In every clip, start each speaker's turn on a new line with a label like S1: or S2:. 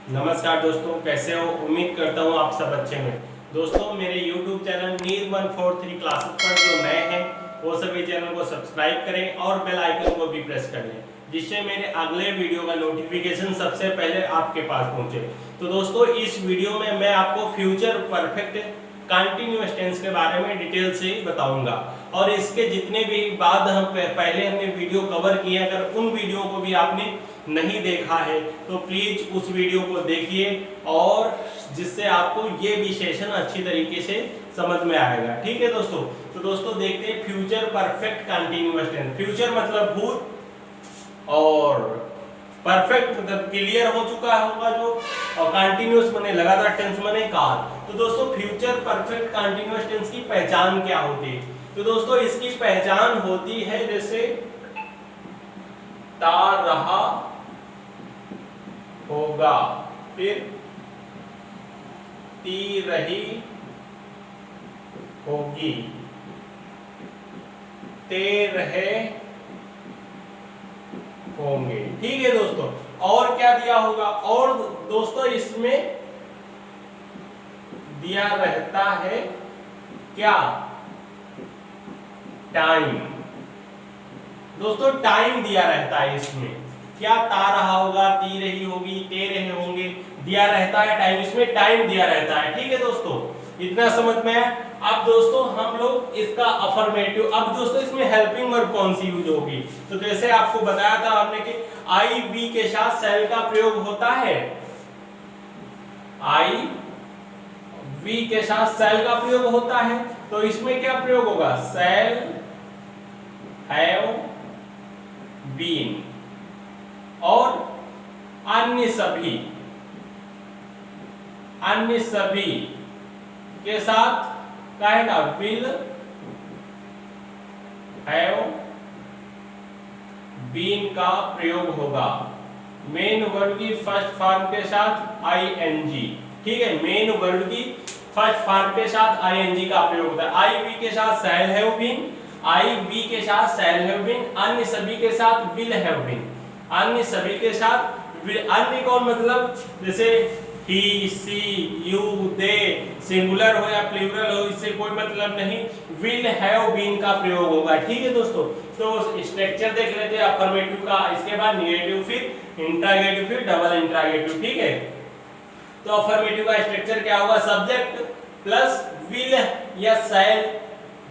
S1: नमस्कार दोस्तों, कैसे हो? उम्मीद करता हूँ आप सब अच्छे हैं। दोस्तों, मेरे YouTube चैनल नीर 143 क्लासेस पर जो नए हैं वो सभी चैनल को सब्सक्राइब करें और बेल आइकन को भी प्रेस कर लें, जिससे मेरे अगले वीडियो का नोटिफिकेशन सबसे पहले आपके पास पहुंचे। तो दोस्तों, इस वीडियो में मैं आपको फ्यूचर परफेक्ट कंटिन्यूअस टेंस के बारे में डिटेल से बताऊंगा और इसके जितने भी बाद हम पहले हमने वीडियो कवर किए, अगर उन वीडियो को भी आपने नहीं देखा है तो प्लीज उस वीडियो को देखिए और जिससे आपको ये भी सेशन अच्छी तरीके से समझ में आएगा। ठीक है दोस्तों, तो दोस्तों देखते हैं future perfect continuous tense. Future मतलब भूत और परफेक्ट मतलब क्लियर हो चुका होगा जो, और कंटिन्यूअस माने लगातार, टेंस माने काल। तो दोस्तों, फ्यूचर परफेक्ट कंटिन्यूअस टेंस की पहचान क्या होती है? तो दोस्तों, इसकी पहचान होती है जैसे ता रहा होगा, फिर ती रही होगी, ते रहे होंगे। ठीक है दोस्तों, और क्या दिया होगा? और दोस्तों इसमें दिया रहता है क्या? टाइम। दोस्तों टाइम दिया रहता है इसमें। क्या ता रहा होगा, ती रही होगी, ते रहे होंगे, दिया रहता है टाइम, इसमें टाइम दिया रहता है। ठीक है दोस्तों, इतना समझ में आया। अब दोस्तों हम लोग इसका अफर्मेटिव, अब दोस्तों इसमें हेल्पिंग वर्ब कौन सी यूज होगी? तो जैसे आपको बताया था हमने कि आई वी के साथ सेल का प्रयोग होता है। आई वी के साथ सेल का प्रयोग होता है, तो इसमें क्या प्रयोग होगा? Shall have been. और अन्य सभी के साथ कहेगा विल हैव बीन का प्रयोग होगा। मेन वर्ब की फर्स्ट फॉर्म के साथ आईएनजी। ठीक है, मेन वर्ब की फर्स्ट फॉर्म के साथ आईएनजी का प्रयोग होता है। आई वी के साथ shall have been, I we के साथ शैल हैव बीन, अन्य सभी के साथ विल हैव बीन। अन्य सभी के साथ अन्य कौन, मतलब जैसे ही, सी, यू, दे, सिंगुलर हो या प्लूरल हो, इससे कोई मतलब नहीं, विल हैव बीन का प्रयोग होगा। ठीक है दोस्तों, तो स्ट्रक्चर देख लेते हैं अफर्मेटिव का, इसके बाद निगेटिव, फिर इंट्रोगेटिव, फिर डबल इंट्रोगेटिव। ठीक है, तो अफर्मेटिव का स्ट्रक्चर क्या होगा? सब्जेक्ट प्लस विल या शैल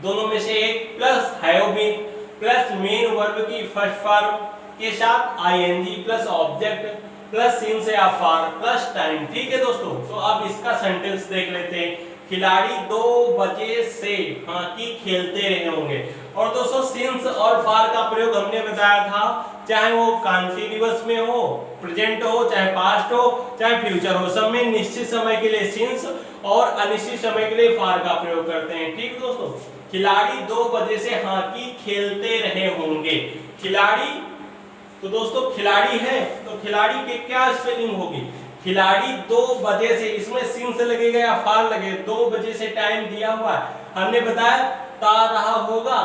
S1: दोनों में से एक, plus have been, plus main verb की फर्स्ट फॉर्म के साथ ING, plus object, plus since या फॉर, प्लस टाइम। ठीक है दोस्तों, तो अब इसका सेंटेंस देख लेते हैं। खिलाड़ी 2 बजे से हॉकी खेलते रहे होंगे। और दोस्तों सिंस और फॉर का प्रयोग हमने बताया था, चाहे वो कंटीन्यूअस में हो, प्रेजेंट हो, चाहे पास्ट हो, चाहे फ्यूचर हो, सब में निश्चित समय के लिए सिंस और अनिश्चित समय के लिए फॉर का प्रयोग करते हैं। ठीक दोस्तों, खिलाड़ी 2 बजे से हॉकी खेलते रहे होंगे। खिलाड़ी, तो दोस्तों खिलाड़ी है तो खिलाड़ी के क्या स्पेलिंग होगी? खिलाड़ी 2 बजे से, इसमें सिंस लगेगा या फार लगे? 2 बजे से टाइम दिया हुआ है, हमने बताया ता रहा होगा,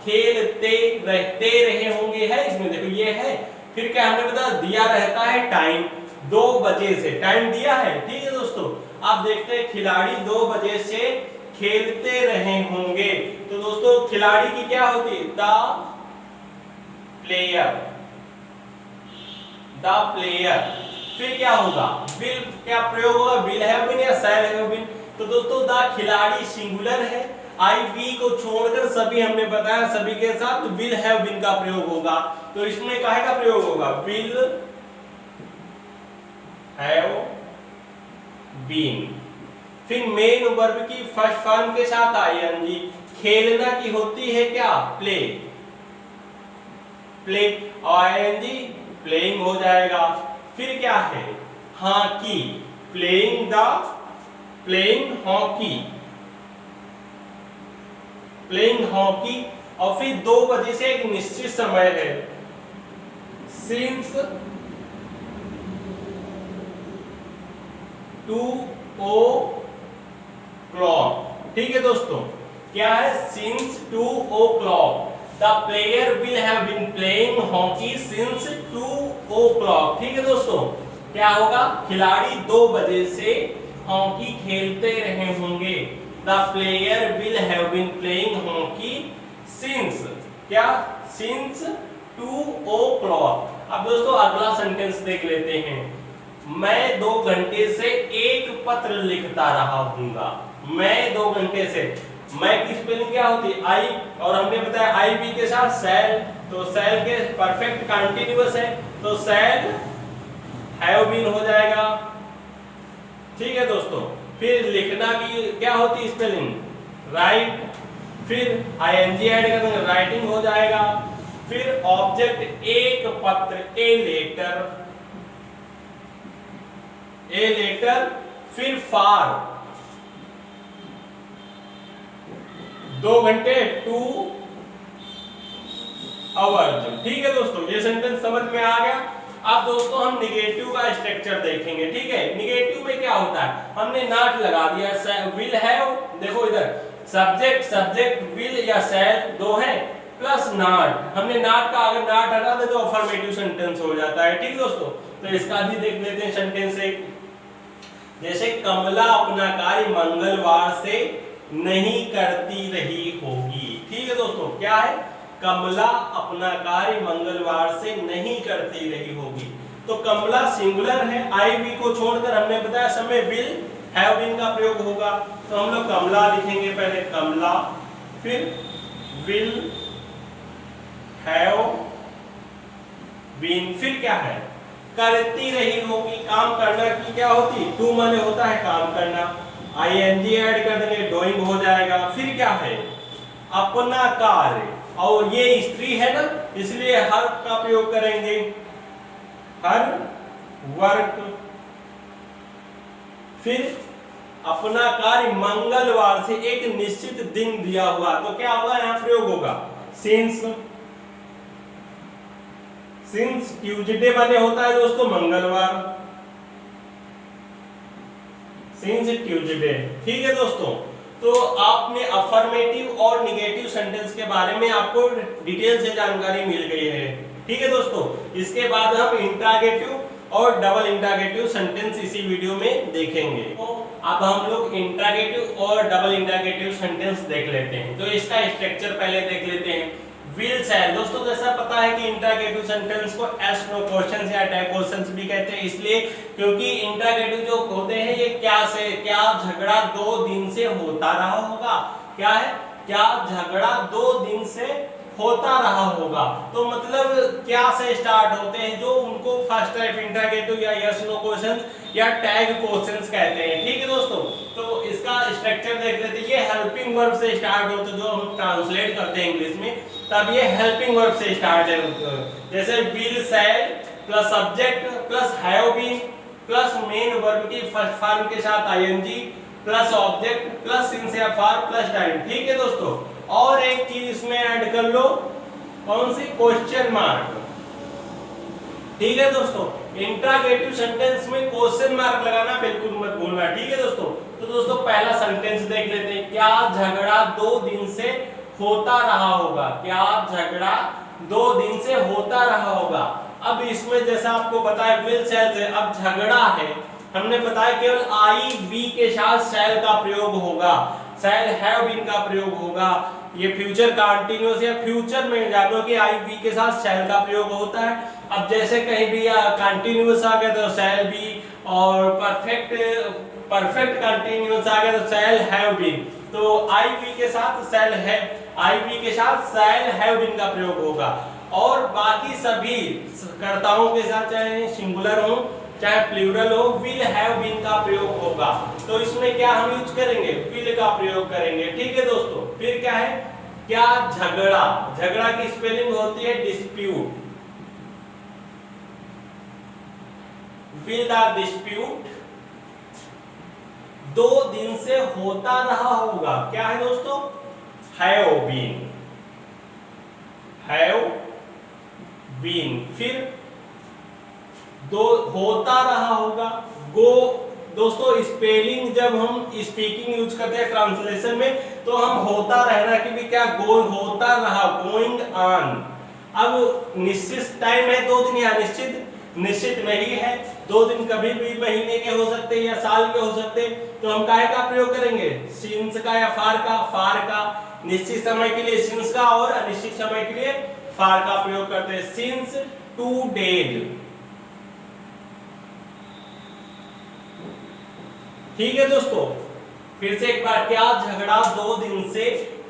S1: खेलते रहते रहे होंगे है, इसमें देखो ये है। फिर क्या हमने बताया? दिया रहता है टाइम, 2 बजे से टाइम दिया है। ठीक है दोस्तों, आप देखते हैं खिलाड़ी 2 बजे से खेलते रहे होंगे। तो दोस्तों खिलाड़ी की क्या होती है? The player, the player. फिर क्या होगा? विल क्या प्रयोग होगा? विल हैव बीन या शैल हैव बीन। तो दोस्तों द खिलाड़ी सिंगुलर है, आई वी को छोड़कर सभी हमने बताया, सभी के साथ विल हैव बीन का प्रयोग होगा। तो इसमें काहे का प्रयोग होगा? Will have been. फिर मेन वर्ब की फर्स्ट फॉर्म के साथ आईएनजी। खेलना की होती है क्या? प्ले, प्ले, आईएनजी प्लेइंग हो जाएगा। फिर क्या है? Hockey, playing hockey, playing hockey. और फिर 2 बजे से एक निश्चित समय है, सिंस 2 o'clock। ठीक है दोस्तों, क्या है? Since 2 o'clock the player will have been playing hockey since 2 o'clock। ठीक है दोस्तों, क्या होगा, खिलाड़ी 2 बजे से हॉकी खेलते रहे होंगे। The player will have been playing hockey since, क्या, सिंस 2 o'clock। अब दोस्तों अगला सेंटेंस देख लेते हैं। मैं 2 घंटे से एक पत्र लिखता रहा हूंगा। मैं 2 घंटे से, मैं की स्पेलिंग क्या होती है, आई, और हमने बताया आई बी के साथ सेल, तो सेल के परफेक्ट कंटीन्यूअस है, तो सेल हैव बीन हो जाएगा। ठीक है दोस्तों, फिर लिखना की क्या होती है स्पेलिंग, राइट, फिर आईएनजी ऐड कर देंगे, राइटिंग हो जाएगा। फिर ऑब्जेक्ट एक पत्र, ए लेटर, फिर फार 2 घंटे 2 आवर्स। ठीक है दोस्तों, ये सेंटेंस समझ में आ गया। अब दोस्तों हम निगेटिव का स्ट्रक्चर देखेंगे। ठीक है, निगेटिव में क्या होता है, हमने नॉट लगा दिया, विल हैव, देखो इधर सब्जेक्ट विल या शैल 2 है प्लस नॉट, हमने नॉट का अगर नॉट हटा दे तो अफर्मेटिव सेंटेंस हो जाता है। ठीक दोस्तों, तो इसका भी देख लेते हैं सेंटेंस एक, जैसे कमला अपना कार्य मंगलवार से नहीं करती रही होगी। ठीक है दोस्तों, क्या है, कमला अपना कार्य मंगलवार से नहीं करती रही होगी। तो कमला सिंगुलर है, आई बी को छोड़कर हमने बताया समय विल हैव बीन का प्रयोग होगा। तो हम लोग कमला लिखेंगे, पहले कमला, फिर विल हैव बीन, फिर क्या है, करती रही होगी। काम करना की क्या होती, टू माने होता है काम करना, आईएनजी ऐड कर देंगे, डूइंग हो जाएगा। फिर क्या है, अपना कार्य, और ये स्त्री है ना, इसलिए हर का प्रयोग करेंगे, हर वर्क। फिर अपना कार्य मंगलवार से, एक निश्चित दिन दिया हुआ, तो क्या होगा, यहां प्रयोग होगा सिंस ट्यूजडे माने होता है दोस्तों मंगलवार, सिंस ट्यूजडे। ठीक है दोस्तों, तो आपने अफर्मेटिव और निगेटिव सेंटेंस के बारे में आपको डिटेल से जानकारी मिल गई है। ठीक है दोस्तों, इसके बाद हम इंट्रागेटिव और डबल इंट्रागेटिव सेंटेंस इसी वीडियो में देखेंगे। तो अब हम लोग इंट्रागेटिव और डबल इंट्रागेटिव सेंटेंस देख लेते हैं। तो इसका स्ट्रक्चर पहले देख लेते हैं। विल शैल, दोस्तों जैसा पता है कि इंट्रागेटिव सेंटेंस को एस नो क्वेश्चंस या टैग क्वेश्चंस भी कहते हैं, इसलिए क्योंकि इंट्रागेटिव जो होते हैं ये क्या से, क्या झगड़ा 2 दिन से होता रहा होगा, क्या है, क्या झगड़ा 2 दिन से होता रहा होगा। तो मतलब क्या से स्टार्ट होते हैं, जो उनको फर्स्ट टाइप इंट्रागेटिव या यस नो क्वेश्चंस या टैग क्वेश्चंस कहते हैं। ठीक है दोस्तों, तो इसका स्ट्रक्चर देख लेते हैं। ये हेल्पिंग वर्ब से स्टार्ट होते हैं, जो हम ट्रांसलेट करते हैं इंग्लिश में, तब ये हेल्पिंग वर्ब से स्टार्ट है। जैसे will shall plus subject plus have been plus main verb की फर्स्ट फॉर्म के साथ ING plus object plus since या फॉर प्लस टाइम। ठीक है दोस्तों, और एक चीज इसमें ऐड कर लो, कौन सी, क्वेश्चन मार्क। ठीक है दोस्तों, इंट्रागेटिव सेंटेंस में क्वेश्चन मार्क लगाना बिल्कुल मत भूलना। ठीक है दोस्तों, तो दोस्तों पहला सेंटेंस देख लेते हैं। क्या झगड़ा 2 दिन से होता रहा होगा, क्या झगड़ा 2 दिन से होता रहा होगा। अब इसमें जैसा आपको बताया विल शैल से, अब झगड़ा है, हमने बताया केवल आई बी के साथ शैल का प्रयोग होगा, शैल हैव बीन का प्रयोग होगा। ये फ्यूचर कंटीन्यूअस या फ्यूचर में जानो कि आई बी के साथ शैल का प्रयोग होता है। अब जैसे कहीं भी कंटीन्यूअस आ गया तो शैल बी, और परफेक्ट कंटीन्यूअस आ गया तो शैल हैव बीन। तो आई बी के साथ शैल है, आई बी के साथ शैल हैव बीन का प्रयोग होगा। और बाकी सभी कर्ताओं के साथ, चाहे सिंगुलर हो चाहे प्लूरल हो, विल हैव बीन का प्रयोग होगा। तो इसमें क्या हम यूज करेंगे, विल का प्रयोग करेंगे। ठीक है दोस्तों, फिर क्या है, क्या झगड़ा, झगड़ा की स्पेलिंग होती है डिस्प्यूट, विल द डिस्प्यूट 2 दिन से होता रहा होगा, क्या है दोस्तों, हैव बीन, हैव बीन। फिर 2 होता रहा होगा, गो। दोस्तों स्पेलिंग जब हम स्पीकिंग यूज करते हैं ट्रांसलेशन में, तो हम होता रहना की भी क्या, गो होता रहा, गोइंग ऑन। अब निश्चित टाइम है 2 दिन, या निश्चित नहीं है, 2 दिन कभी भी महीने के हो सकते या साल के हो सकते, तो हम काय का प्रयोग करेंगे, सिंस का या फार का निश्चित समय के लिए सिंस का और अनिश्चित समय के लिए फार का प्रयोग करते हैं। सिंस 2 डेज, ठीक है दोस्तों। फिर से एक बार, क्या झगड़ा 2 दिन से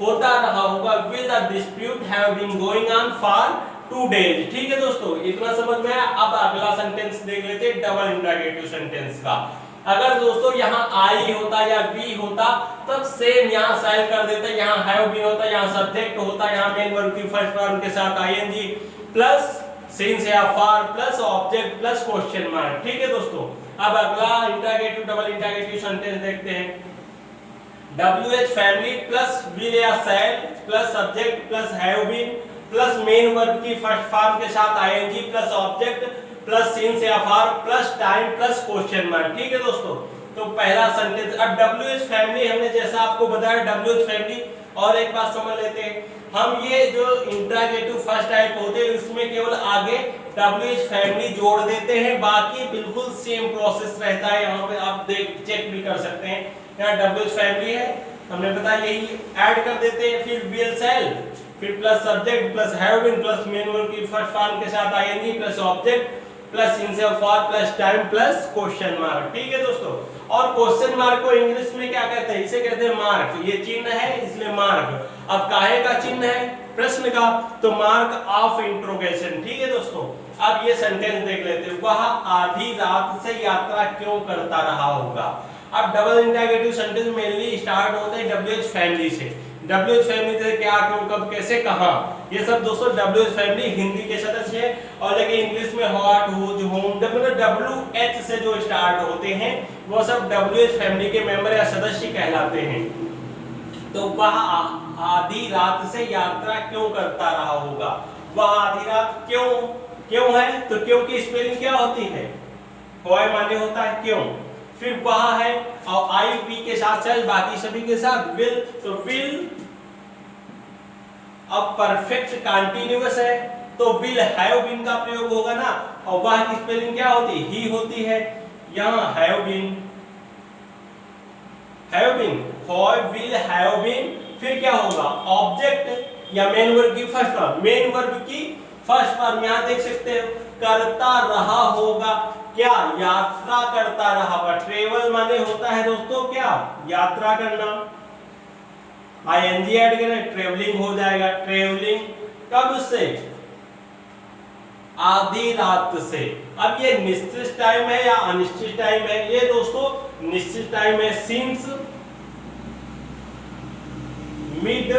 S1: होता रहा होगा, will the dispute have been going on for 2 days. ठीक है दोस्तों, इतना समझ में आया। अब अगला सेंटेंस देख लेते हैं, डबल इंटरोगेटिव सेंटेंस का। अगर दोस्तों यहाँ आई होता या वी होता तब सेम यहाँ साइल कर देते, यहाँ हैव बीन होता, यहाँ सब्जेक्ट होता, यहाँ मेन वर्ब की फर्स्ट फॉर्म के साथ आईएनजी प्लस सिंस या for plus object plus question mark. ठीक है दोस्तों, अब अगला इंटरोगेटिव डबल इंटरोगेटिव सेंटेंस देखते हैं। WH फैमिली प्लस विल या shall plus subject plus have been plus main verb की फर्स्ट फॉर्म के साथ ING plus object plus since या for plus time plus question mark. ठीक है दोस्तों, तो पहला सेंटेंस। अब WH फैमिली हमने जैसा आपको बताया, WH फैमिली, और एक बात समझ लेते हैं हम, ये जो इंटरोगेटिव फर्स्ट टाइप होते हैं उसमें केवल आगे WH फैमिली जोड़ देते हैं, बाकी बिल्कुल सेम प्रोसेस रहता है। यहाँ पे आप देख चेक भी कर सकते हैं, यहाँ WH फैमिली है, हमने बताया यही ऐड कर देते हैं, फिर विल शैल, फिर plus subject plus have been plus main verb की फर्स्ट फॉर्म के साथ ING plus object plus since या for plus time plus question mark. ठीक है दोस्तों, और क्वेश्चन मार्क को इंग्लिश में क्या कहते हैं, इसे कहते हैं मार्क। ये चिन्ह है इसलिए मार्क। अब काहे का चिन्ह है, प्रश्न का, तो मार्क ऑफ इंट्रोगेशन। ठीक है दोस्तों, अब ये सेंटेंस देख लेते हैं, वह आधी रात से यात्रा क्यों करता रहा होगा। अब double interrogative sentence mainly start होते हैं WH फैमिली से। WH फैमिली से क्या, क्यों, कब, कैसे, कहां, ये सब दोस्तों WH फैमिली हिंदी के सदस्य है। और लेकिन इंग्लिश में व्हाट, हुज, होम, WH से जो स्टार्ट होते हैं वो सब WH फैमिली के मेंबर या सदस्य कहलाते हैं। तो वह आधी रात से यात्रा क्यों करता रहा होगा, वह आधी रात क्यों है, तो क्यों की स्पेलिंग क्या होती है, व्हाई माने होता है क्यों, फिर वह है और आई वी के साथ चल, बाकी सभी के साथ विल, तो विल अब परफेक्ट कंटीन्यूअस है तो विल हैव बीन का प्रयोग होगा ना, और वह की स्पेलिंग क्या होती है, ही होती है। यहाँ have been for will have been, फिर क्या होगा, ऑब्जेक्ट या मेन वर्ब की फर्स्ट फॉर्म, मेन वर्ब की फर्स्ट फॉर्म यहाँ देख सकते हो, करता रहा होगा, क्या, यात्रा करता रहा होगा। ट्रेवल माने होता है दोस्तों क्या, यात्रा करना, आईएनजी ऐड करें ट्रेवलिंग हो जाएगा। ट्रेवलिंग कब से, आधी रात से। अब ये निश्चित टाइम है या अनिश्चित टाइम है, ये दोस्तों निश्चित टाइम है। सिंस मिड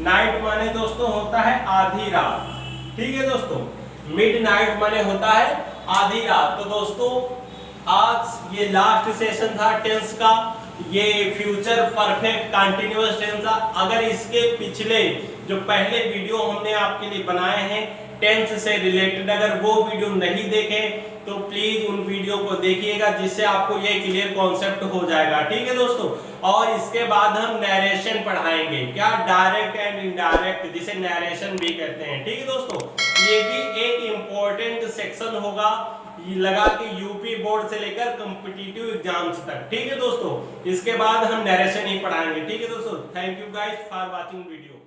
S1: नाइट माने दोस्तों होता है आधी रात। ठीक है दोस्तों, मिड नाइट माने होता है आधी रात। तो दोस्तों आज ये लास्ट सेशन था टेंस का, ये फ्यूचर परफेक्ट कंटीन्यूअस टेंस था। अगर इसके पिछले जो पहले वीडियो हमने आपके लिए बनाए हैं टेंस से रिलेटेड, अगर वो वीडियो नहीं देखे तो प्लीज उन वीडियो को देखिएगा, जिससे आपको ये क्लियर कॉन्सेप्ट हो जाएगा। ठीक है दोस्तों, और इसके बाद हम नरेशन पढ़ाएंगे, क्या, डायरेक्ट एंड इनडायरेक्ट, जिसे नरेशन भी कहते हैं। ठीक है दोस्तों, ये भी एक इंपॉर्टेंट सेक्शन होगा, लगा कि यूपी बोर्ड से लेकर कॉम्पिटिटिव एग्जाम्स तक। ठीक है दोस्तों, इसके बाद हम नरेशन ही पढ़ाएंगे। ठीक है दोस्तों, thank you guys for watching video.